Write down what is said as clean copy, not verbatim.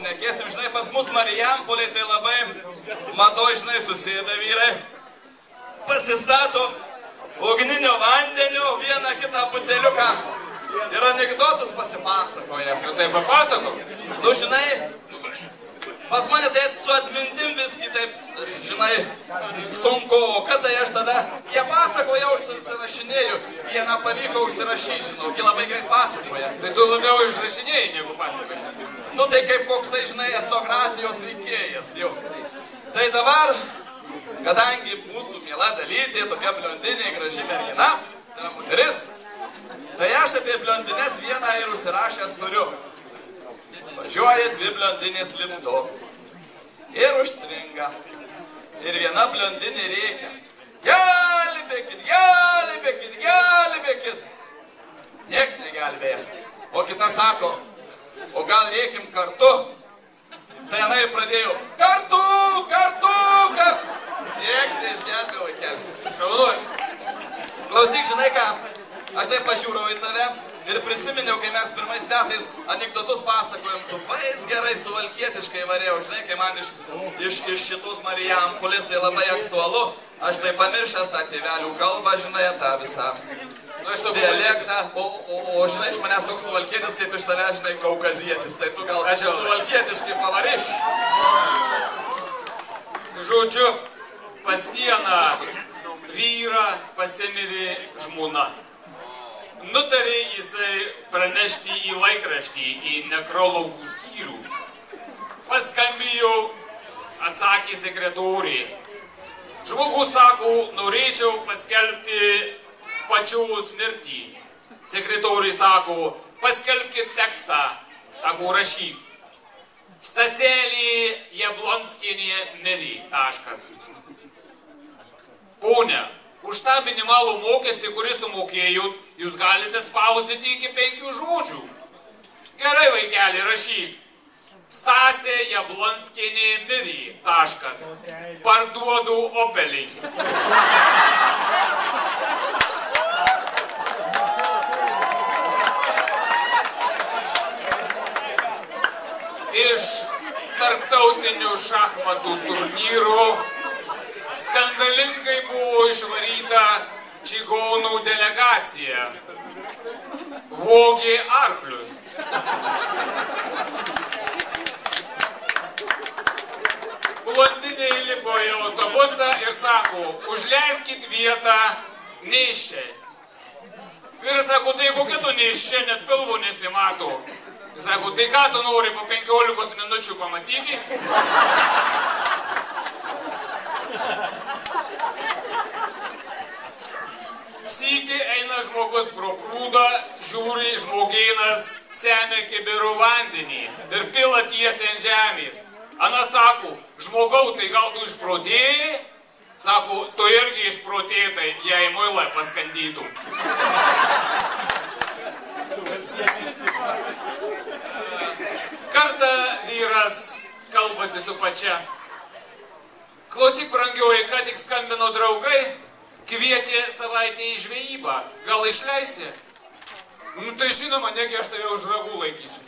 Nekėsim, žinai, pas mus Marijampolė, tai labai madoj, žinai, susėda vyrai, pasistato ugninio vandenio, vieną kitą buteliuką ir anekdotus pasipasakoja. Nu tai papasako. Nu, žinai, pas mane tai su atmintim viski taip, žinai, sunku, kad tai aš tada, jie pasakoja, užsirašinėjau, vieną pavyko užsirašyti, žinau, jie labai greit pasakoja. Tai tu labiau išrašinėjai negu pasakoji. Nu tai kaip koksai, žinai, etnografijos veikėjas jau. Tai dabar, kadangi mūsų miela dalytė, tokia bliondinė, graži mergina, tai yra moteris, tai aš apie bliondines vieną ir užsirašęs turiu. Važiuoja dvi bliondinės liftu ir užstringa. Ir viena bliondinė rėkia. Gelbėkit, gelbėkit, gelbėkit. Nieks negelbėja. O kita sako, o gal rėkim kartu? Tai jinai pradėjo. Kartu, kartu, kartu. Nieks neišgelbėjo vaikelį. Šaunuolis. Klausyk, žinai ką, aš taip pažiūrau į tave ir prisiminiau, kai mes pirmais metais anekdotus pasakojom, tu vais gerai suvalkietiškai varėjau, žinai, kai man iš šitos Marijampolės tai labai aktualu, aš tai pamiršęs tą tėvelių kalbą, žinai, tą visą dialektą, o žinai, iš manęs toks suvalkietis, kaip iš tave, žinai, kaukazietis, tai tu gal suvalkietiškai pavaryk. Žodžiu, pas vieną vyrą pasimirė žmona. Nutarė jisai pranešti į laikraštį, į nekrologų skyrių. Paskambėjo, atsakė sekretorė. Žmogus sako, norėčiau paskelbti pačios mirtį. Sekretorė sako, paskelbkit tekstą, sako, rašyk. Staselė Jablonskienė mirė, taškas. Pone, už tą minimalų mokestį, kurį sumokėjot, jūs galite spausdinti iki 5 žodžių. Gerai, vaikeli, rašyk. Stasė Jablonskienė mirė, taškas. Parduodu Opelį. Iš tarptautinių šachmatų turnyrų skandalingai buvo išvaryta čigonų delegacija. Vogė arklius. Blondinė įlipo į autobusą ir sako, užleiskit vietą nėščiai. Vyras sako, tai kokia tu nėščia, net pilvo nesimato. Jis sako, tai ką tu nori po 15 minučių pamatyti? Sykį eina žmogus pro prūdą, žiūri, žmogėnas semia kibirų vandenį ir pila tiesiai ant žemės. Ana sako, žmogau, tai gal tu išprotėjai? Sako, tu irgi išprotėtai, jei muilą paskandytum. Kartą vyras kalbasi su pačia. Klausyk, brangioji, ką tik skambino draugai, kvietė savaitę į žvejybą. Gal išleisi? Nu tai žinoma, negi aš tave už ragų laikysiu.